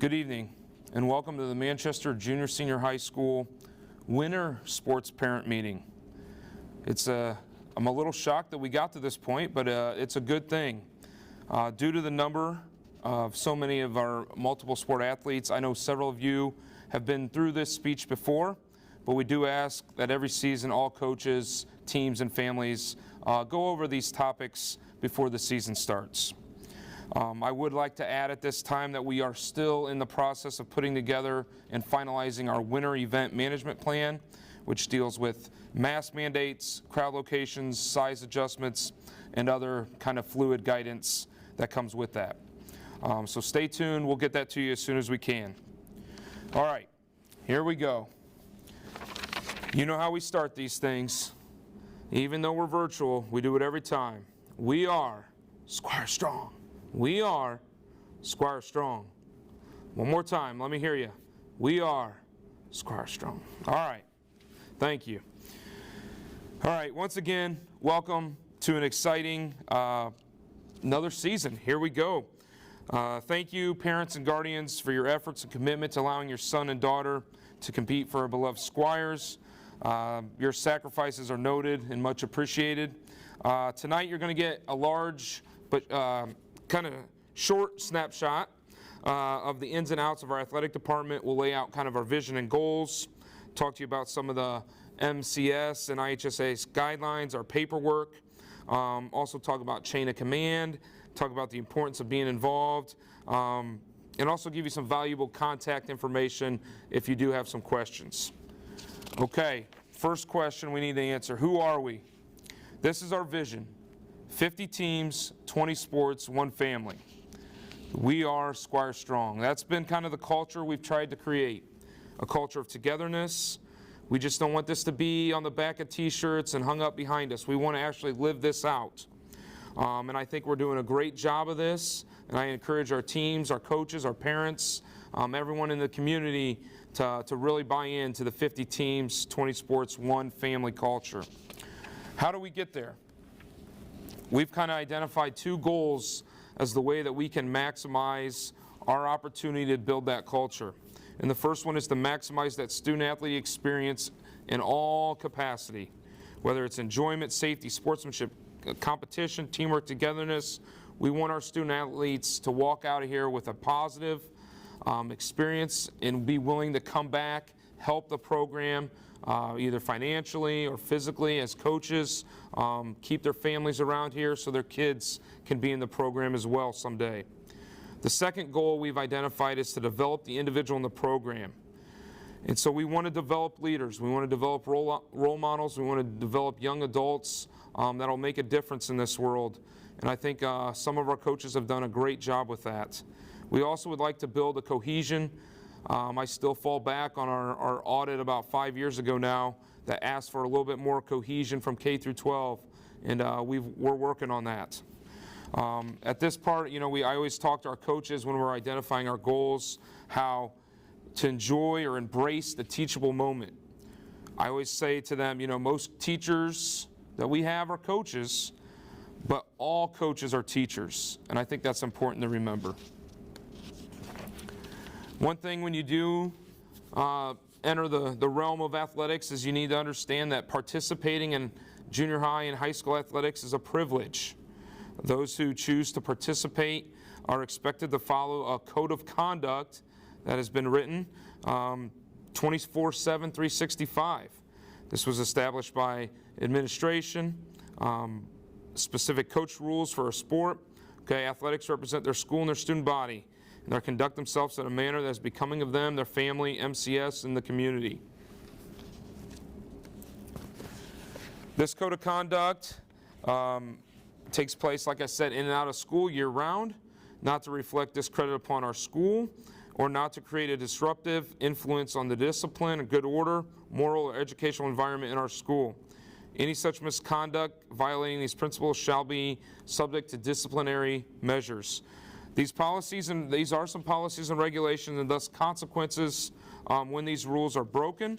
Good evening and welcome to the Manchester Junior Senior High School Winter Sports Parent Meeting. I'm a little shocked that we got to this point, but it's a good thing. Due to the number of so many of our multiple sport athletes, I know several of you have been through this speech before, but we do ask that every season all coaches, teams, and families go over these topics before the season starts. I would like to add at this time that we are still in the process of putting together and finalizing our winter event management plan, which deals with mask mandates, crowd locations, size adjustments, and other kind of fluid guidance that comes with that. So stay tuned. We'll get that to you as soon as we can. All right, here we go. You know how we start these things. Even though we're virtual, we do it every time. We are Squire Strong. We are Squire Strong. One more time, let me hear you. We are Squire Strong. All right, thank you. All right, once again, welcome to an exciting another season. Here we go. Thank you, parents and guardians, for your efforts and commitment to allowing your son and daughter to compete for our beloved Squires. Your sacrifices are noted and much appreciated. Tonight you're going to get a large but kind of short snapshot of the ins and outs of our athletic department. We'll lay out kind of our vision and goals, talk to you about some of the MCS and IHSA guidelines, our paperwork, also talk about chain of command, talk about the importance of being involved, and also give you some valuable contact information if you do have some questions. Okay, first question we need to answer: who are we? This is our vision. 50 teams, 20 sports, one family. We are Squire Strong. That's been kind of the culture we've tried to create, a culture of togetherness. We just don't want this to be on the back of t-shirts and hung up behind us. We want to actually live this out. And I think we're doing a great job of this, and I encourage our teams, our coaches, our parents, everyone in the community to really buy into the 50 teams, 20 sports, one family culture. How do we get there? We've kind of identified two goals as the way that we can maximize our opportunity to build that culture. And the first one is to maximize that student-athlete experience in all capacity, whether it's enjoyment, safety, sportsmanship, competition, teamwork, togetherness. We want our student-athletes to walk out of here with a positive experience and be willing to come back, help the program, either financially or physically as coaches, keep their families around here so their kids can be in the program as well someday. The second goal we've identified is to develop the individual in the program. And so we want to develop leaders, we want to develop role models, we want to develop young adults that'll make a difference in this world. And I think some of our coaches have done a great job with that. We also would like to build a cohesion. I still fall back on our audit about 5 years ago now that asked for a little bit more cohesion from K through 12, and we're working on that. At this part, I always talk to our coaches when we're identifying our goals, how to enjoy or embrace the teachable moment. I always say to them, most teachers that we have are coaches, but all coaches are teachers, and I think that's important to remember. One thing when you do enter the realm of athletics is you need to understand that participating in junior high and high school athletics is a privilege. Those who choose to participate are expected to follow a code of conduct that has been written 24/7, 365. This was established by administration, specific coach rules for a sport. Okay, athletics represent their school and their student body, and they conduct themselves in a manner that is becoming of them, their family, MCS, and the community. This code of conduct takes place, like I said, in and out of school year-round, not to reflect discredit upon our school or not to create a disruptive influence on the discipline and good order, moral, or educational environment in our school. Any such misconduct violating these principles shall be subject to disciplinary measures. These are some policies and regulations and thus consequences when these rules are broken.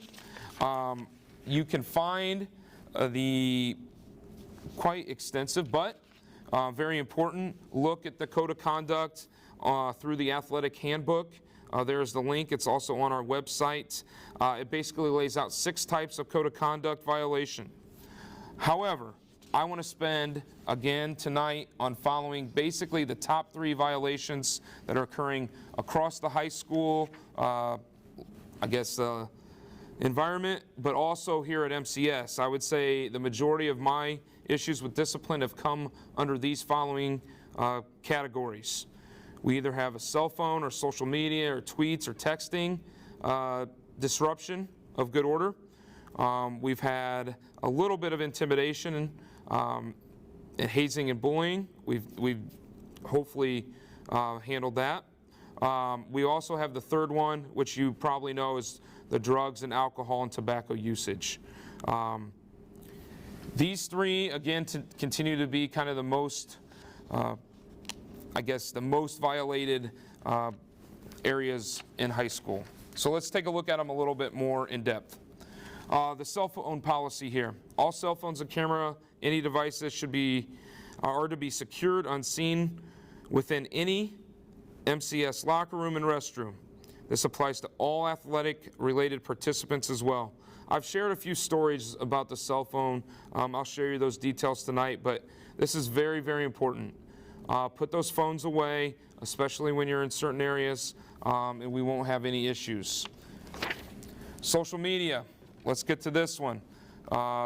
You can find the quite extensive but very important look at the code of conduct through the athletic handbook. There's the link. It's also on our website. It basically lays out 6 types of code of conduct violation. However, I want to spend, again, tonight on following basically the top 3 violations that are occurring across the high school, environment, but also here at MCS. I would say the majority of my issues with discipline have come under these following categories. We either have a cell phone or social media or tweets or texting disruption of good order. We've had a little bit of intimidation and hazing and bullying. We've hopefully handled that. We also have the third one, which you probably know is the drugs and alcohol and tobacco usage. These 3, again, continue to be kind of the most, the most violated areas in high school. So let's take a look at them a little bit more in depth. The cell phone policy here. All cell phones and camera, any devices are to be secured unseen within any MCS locker room and restroom. This applies to all athletic-related participants as well. I've shared a few stories about the cell phone. I'll share you those details tonight, but this is very, very important. Put those phones away, especially when you're in certain areas, and we won't have any issues. Social media. Let's get to this one.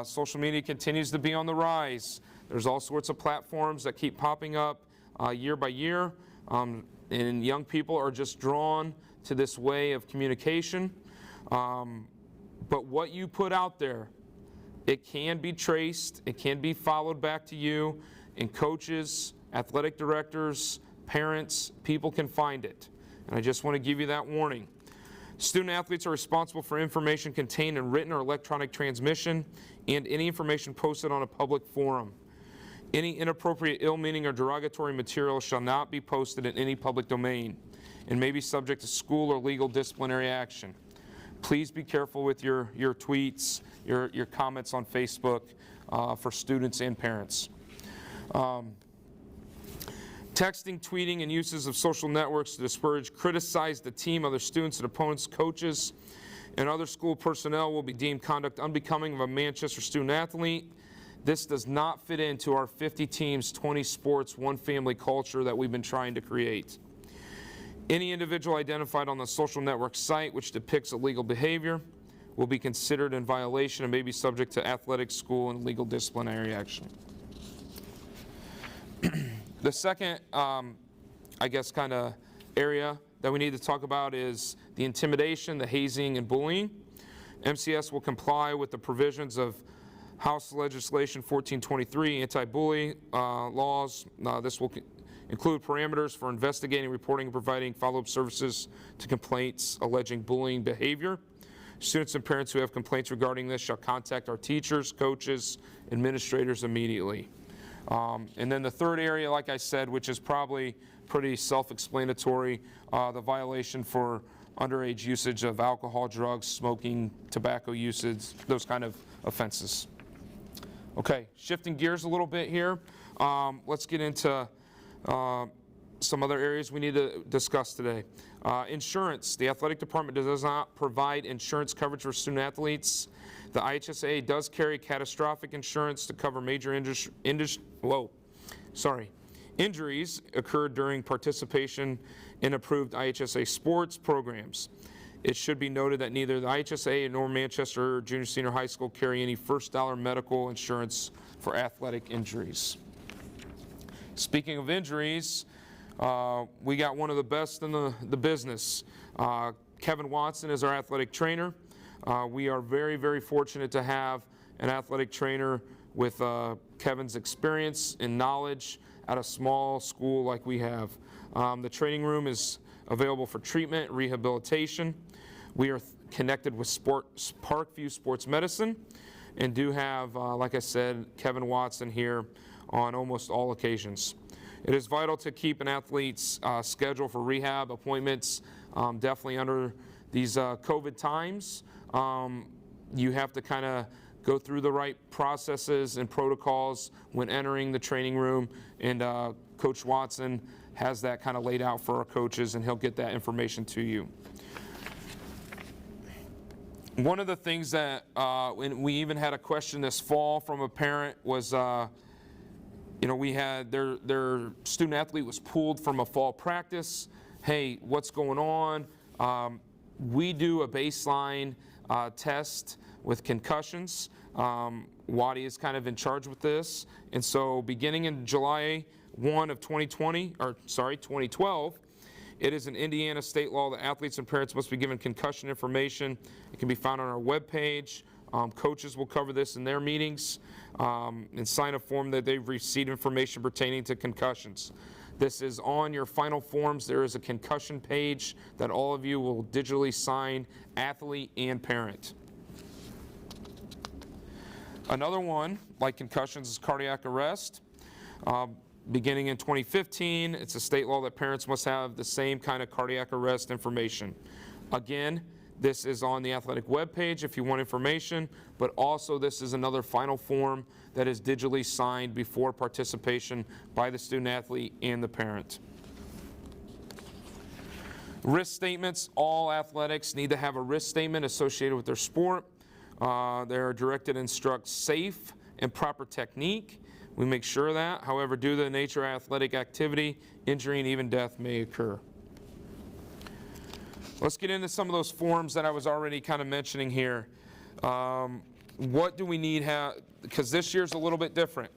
Social media continues to be on the rise. There's all sorts of platforms that keep popping up year by year, and young people are just drawn to this way of communication. But what you put out there, it can be traced, it can be followed back to you, and coaches, athletic directors, parents, people can find it. And I just want to give you that warning. Student athletes are responsible for information contained in written or electronic transmission and any information posted on a public forum. Any inappropriate, ill-meaning, or derogatory material shall not be posted in any public domain and may be subject to school or legal disciplinary action. Please be careful with your tweets, your comments on Facebook for students and parents. Texting, tweeting, and uses of social networks to discourage, criticize the team, other students and opponents, coaches, and other school personnel will be deemed conduct unbecoming of a Manchester student athlete. This does not fit into our 50 teams, 20 sports, one family culture that we've been trying to create. Any individual identified on the social network site which depicts illegal behavior will be considered in violation and may be subject to athletic, school, and legal disciplinary action. The second, kind of area that we need to talk about is the intimidation, the hazing, and bullying. MCS will comply with the provisions of House Legislation 1423, anti-bully laws. This will include parameters for investigating, reporting, and providing follow-up services to complaints alleging bullying behavior. Students and parents who have complaints regarding this shall contact our teachers, coaches, administrators immediately. And then the third area, like I said, which is probably pretty self-explanatory, the violation for underage usage of alcohol, drugs, smoking, tobacco usage, those kind of offenses. Okay, shifting gears a little bit here, let's get into some other areas we need to discuss today. Insurance. The athletic department does not provide insurance coverage for student athletes. The IHSA does carry catastrophic insurance to cover major injuries occurred during participation in approved IHSA sports programs. It should be noted that neither the IHSA nor Manchester Junior Senior High School carry any first dollar medical insurance for athletic injuries. Speaking of injuries, we got one of the best in the business. Kevin Watson is our athletic trainer. We are very, very fortunate to have an athletic trainer with Kevin's experience and knowledge at a small school like we have. The training room is available for treatment, rehabilitation. We are connected with Parkview Sports Medicine and do have, like I said, Kevin Watson here on almost all occasions. It is vital to keep an athlete's schedule for rehab appointments, definitely under these COVID times. You have to kind of go through the right processes and protocols when entering the training room, and Coach Watson has that kind of laid out for our coaches, and he'll get that information to you. One of the things that, and we even had a question this fall from a parent was, we had their student athlete was pulled from a fall practice. Hey, what's going on? We do a baseline test with concussions. Wadi is kind of in charge with this. And so beginning in July 1 of 2012, it is an Indiana state law that athletes and parents must be given concussion information. It can be found on our webpage. Coaches will cover this in their meetings and sign a form that they've received information pertaining to concussions. This is on your final forms. There is a concussion page that all of you will digitally sign, athlete and parent. Another one, like concussions, is cardiac arrest. Beginning in 2015, it's a state law that parents must have the same kind of cardiac arrest information. Again, this is on the athletic webpage if you want information, but also this is another final form that is digitally signed before participation by the student athlete and the parent. Risk statements. All athletics need to have a risk statement associated with their sport. They're directed to instruct safe and proper technique. We make sure of that. However, due to the nature of athletic activity, injury and even death may occur. Let's get into some of those forms that I was already kind of mentioning here. What do we need? Because this year's a little bit different.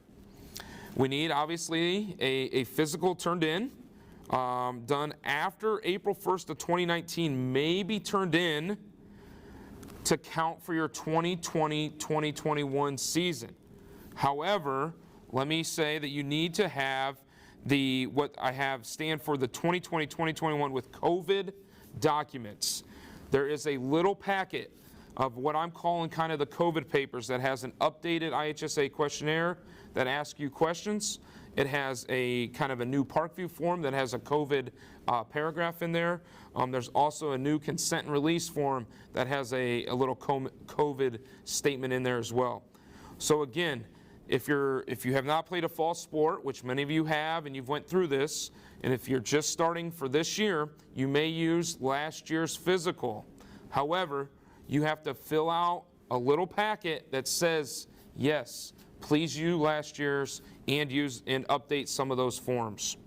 We need, obviously, a physical turned in, done after April 1st of 2019, may be turned in to count for your 2020-2021 season. However, let me say that you need to have what I have stand for the 2020-2021 with COVID documents. There is a little packet of what I'm calling kind of the COVID papers that has an updated IHSA questionnaire that asks you questions. It has a kind of a new Parkview form that has a COVID paragraph in there. There's also a new consent and release form that has a little COVID statement in there as well. So again, if you have not played a fall sport, which many of you have and you've went through this, and if you're just starting for this year, you may use last year's physical. However, you have to fill out a little packet that says, yes, please use last year's and update some of those forms.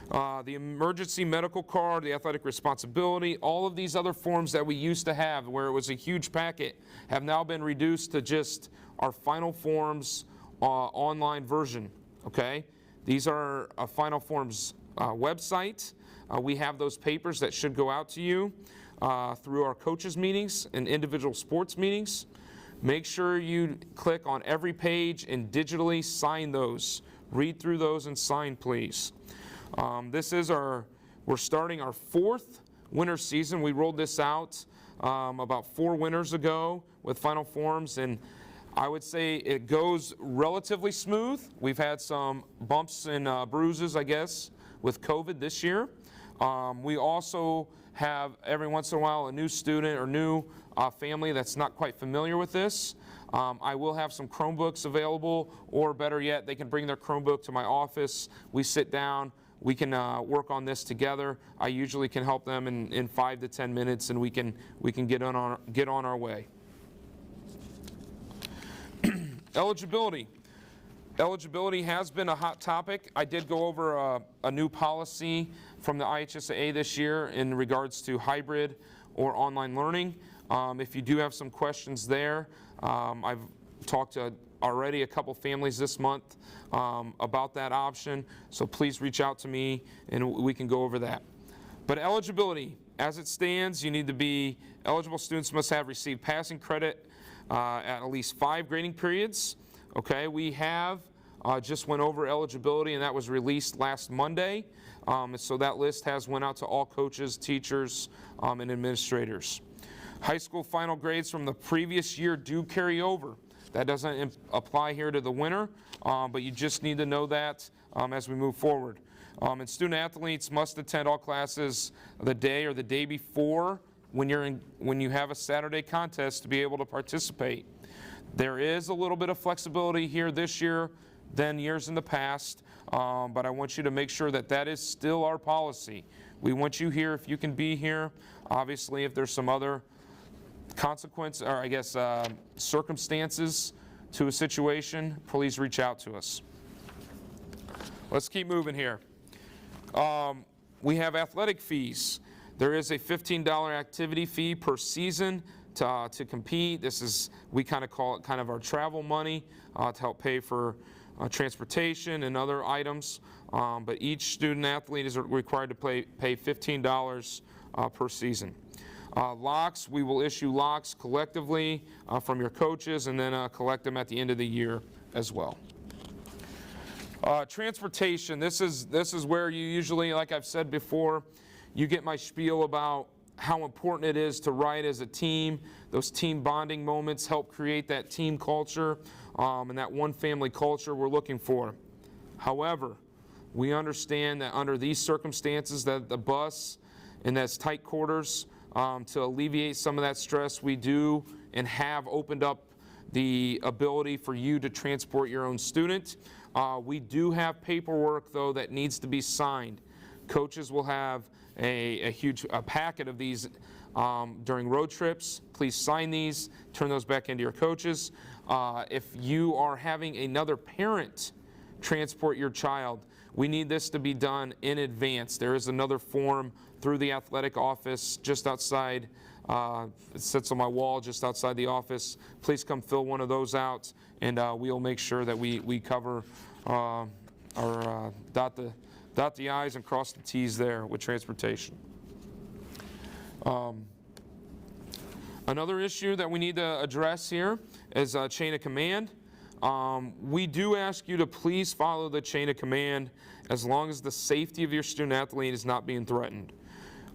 The emergency medical card, the athletic responsibility, all of these other forms that we used to have where it was a huge packet have now been reduced to just our final forms online version, okay? These are a final forms website. We have those papers that should go out to you through our coaches meetings and individual sports meetings. Make sure you click on every page and digitally sign those. Read through those and sign, please. We're starting our 4th winter season. We rolled this out about 4 winters ago with final forms, and I would say it goes relatively smooth. We've had some bumps and bruises, I guess, with COVID this year. We also have every once in a while a new student or new family that's not quite familiar with this. I will have some Chromebooks available, or better yet, they can bring their Chromebook to my office. We sit down, we can work on this together. I usually can help them in 5 to 10 minutes, and we can get on our way. Eligibility. Eligibility has been a hot topic. I did go over a new policy from the IHSAA this year in regards to hybrid or online learning. If you do have some questions there, I've talked to already a couple families this month about that option, so please reach out to me and we can go over that. But eligibility, as it stands, you need to be eligible. Students must have received passing credit at least 5 grading periods. Okay, we have just went over eligibility, and that was released last Monday. So that list has went out to all coaches, teachers, and administrators. High school final grades from the previous year do carry over. That doesn't apply here to the winter, but you just need to know that as we move forward. And student athletes must attend all classes the day or the day before when you have a Saturday contest to be able to participate. There is a little bit of flexibility here this year than years in the past. but I want you to make sure that that is still our policy. We want you here if you can be here. Obviously, if there's some other consequence, or I guess circumstances to a situation, please reach out to us. Let's keep moving here. We have athletic fees. There is a $15 activity fee per season to compete. This is, we kind of call it kind of our travel money to help pay for transportation and other items. But each student athlete is required to pay $15 per season. Locks, we will issue locks collectively from your coaches and then collect them at the end of the year as well. Transportation, this is where you usually, like I've said before, you get my spiel about how important it is to ride as a team. Those team bonding moments help create that team culture and that one family culture we're looking for. However, we understand that under these circumstances that the bus and that's tight quarters, to alleviate some of that stress, we do and have opened up the ability for you to transport your own student. We do have paperwork, though, that needs to be signed. Coaches will have a huge packet of these during road trips. Please sign these, turn those back into your coaches. If you are having another parent transport your child, we need this to be done in advance. There is another form through the athletic office just outside. It sits on my wall just outside the office. Please come fill one of those out, and we'll make sure that we cover or dot the I's and cross the T's there with transportation. Another issue that we need to address here is chain of command. We do ask you to please follow the chain of command as long as the safety of your student athlete is not being threatened.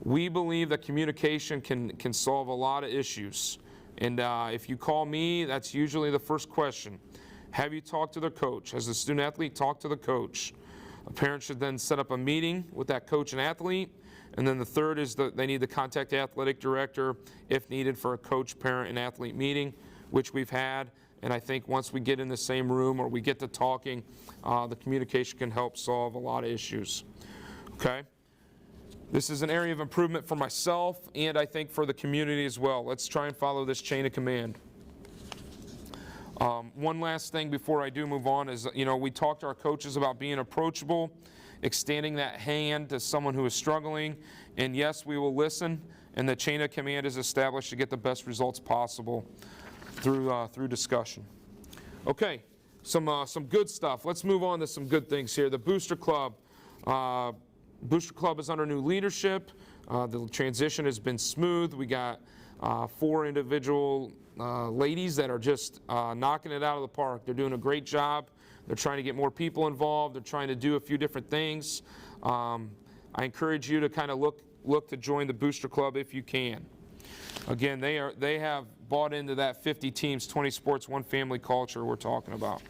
We believe that communication can solve a lot of issues. And if you call me, that's usually the first question. Have you talked to their coach? Has the student athlete talked to the coach? A parent should then set up a meeting with that coach and athlete. And then the third is that they need to contact the athletic director if needed for a coach, parent, and athlete meeting, which we've had. And I think once we get in the same room or we get to talking, the communication can help solve a lot of issues. Okay? This is an area of improvement for myself and I think for the community as well. Let's try and follow this chain of command. One last thing before I do move on is, we talked to our coaches about being approachable, extending that hand to someone who is struggling, and yes, we will listen, and the chain of command is established to get the best results possible through discussion. Okay, some good stuff. Let's move on to some good things here. The Booster Club. Booster Club is under new leadership. The transition has been smooth. We got 4 individual ladies that are just knocking it out of the park. They're doing a great job. They're trying to get more people involved. They're trying to do a few different things. I encourage you to kind of look to join the Booster Club if you can. Again, they have bought into that 50 teams, 20 sports, one family culture we're talking about.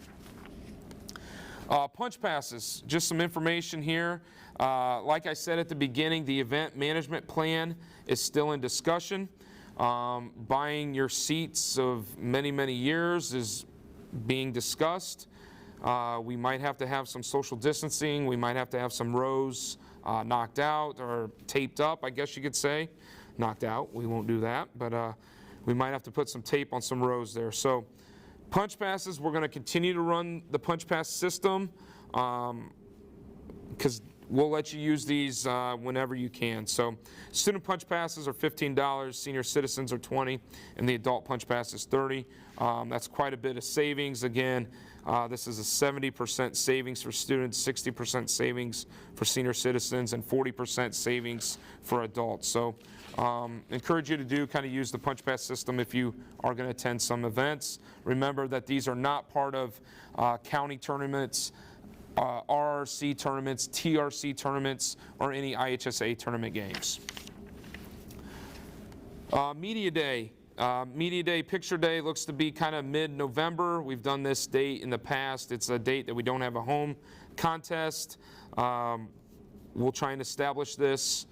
Punch passes, just some information here. Like I said at the beginning, the event management plan is still in discussion. Buying your seats of many, many years is being discussed. We might have to have some social distancing. We might have to have some rows knocked out or taped up, I guess you could say. Knocked out, we won't do that, but we might have to put some tape on some rows there. So punch passes, we're going to continue to run the punch pass system because we'll let you use these whenever you can. So student punch passes are $15, senior citizens are $20, and the adult punch pass is $30. That's quite a bit of savings. Again, this is a 70% savings for students, 60% savings for senior citizens, and 40% savings for adults. So encourage you to kind of use the punch pass system if you are going to attend some events. Remember that these are not part of county tournaments, RRC tournaments, TRC tournaments, or any IHSA tournament games. Media Day. Media Day, Picture Day looks to be kind of mid-November. We've done this date in the past. It's a date that we don't have a home contest. We'll try and establish this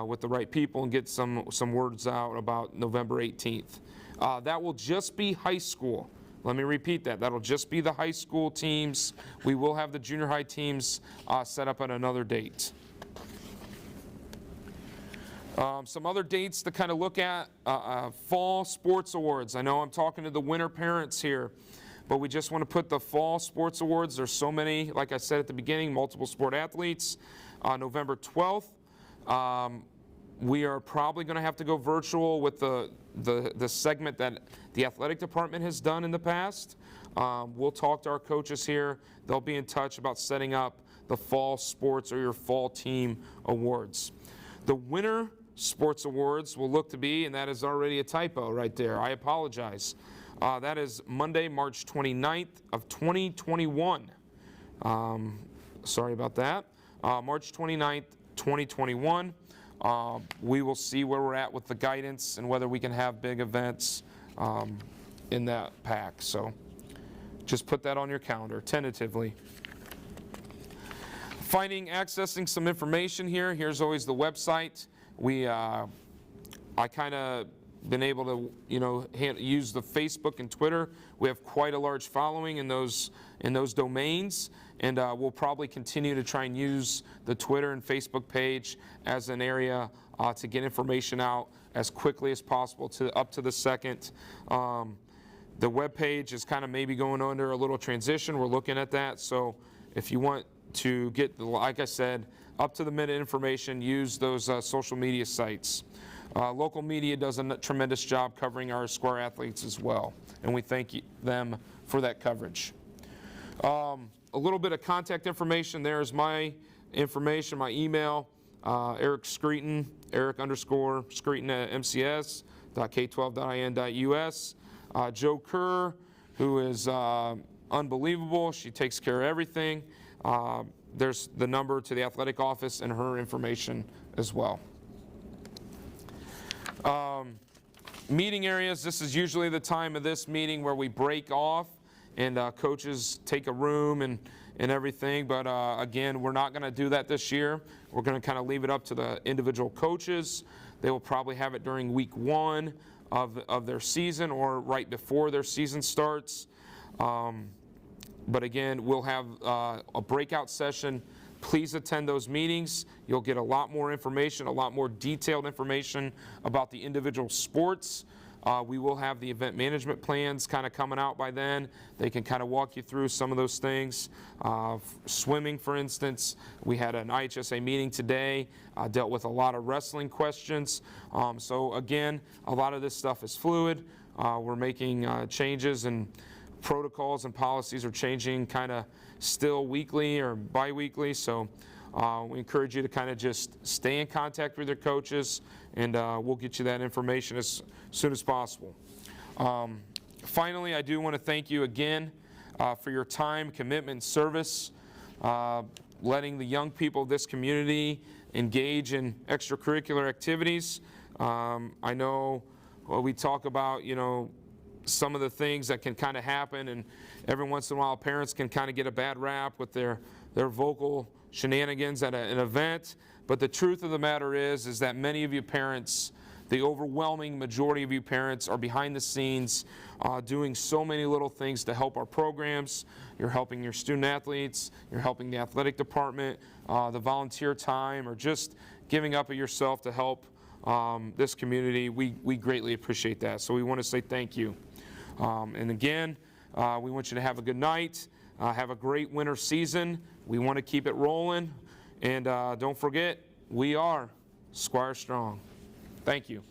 with the right people and get some words out about November 18th. That will just be high school. Let me repeat that. That'll just be the high school teams. We will have the junior high teams set up at another date. Some other dates to kind of look at, fall sports awards. I know I'm talking to the winter parents here, but we just want to put the fall sports awards. There's so many, like I said at the beginning, multiple sport athletes. November 12th. We are probably going to have to go virtual with the segment that the athletic department has done in the past. We'll talk to our coaches here. They'll be in touch about setting up the fall sports or your fall team awards. The winter sports awards will look to be, and that is already a typo right there. I apologize. That is Monday, March 29th of 2021. Sorry about that. March 29th, 2021. We will see where we're at with the guidance and whether we can have big events in that pack. So just put that on your calendar tentatively. Accessing some information here. Here's always the website. I kind of been able to, use the Facebook and Twitter. We have quite a large following in those domains, and we'll probably continue to try and use the Twitter and Facebook page as an area to get information out as quickly as possible up to the second. The web page is kind of maybe going under a little transition. We're looking at that. So if you want to get, like I said, up to the minute information, use those social media sites. Local media does a tremendous job covering our Squire athletes as well, and we thank them for that coverage. A little bit of contact information. There's my information, my email, Eric Screeton, Eric_Screeton at mcs.k12.in.us. Joe Kerr, who is unbelievable. She takes care of everything. There's the number to the athletic office and her information as well. Meeting areas, this is usually the time of this meeting where we break off and coaches take a room and everything, but again, we're not going to do that this year. We're going to kind of leave it up to the individual coaches. They will probably have it during week 1 of their season or right before their season starts. But again, we'll have a breakout session. Please attend those meetings. You'll get a lot more information, a lot more detailed information about the individual sports. We will have the event management plans kind of coming out by then. They can kind of walk you through some of those things. Swimming, for instance, we had an IHSA meeting today, dealt with a lot of wrestling questions. So again, a lot of this stuff is fluid. We're making changes, and protocols and policies are changing kind of still weekly or bi-weekly. So we encourage you to kind of just stay in contact with your coaches, and we'll get you that information as soon as possible. Finally, I do want to thank you again for your time, commitment, and service, letting the young people of this community engage in extracurricular activities. I know we talk about, some of the things that can kind of happen, and every once in a while parents can kind of get a bad rap with their vocal shenanigans at an event. But the truth of the matter is that many of you parents, the overwhelming majority of you parents, are behind the scenes doing so many little things to help our programs. You're helping your student athletes, you're helping the athletic department, the volunteer time, or just giving up of yourself to help this community. We greatly appreciate that. So we want to say thank you. And again, we want you to have a good night, have a great winter season. We want to keep it rolling. And don't forget, we are Squire Strong. Thank you.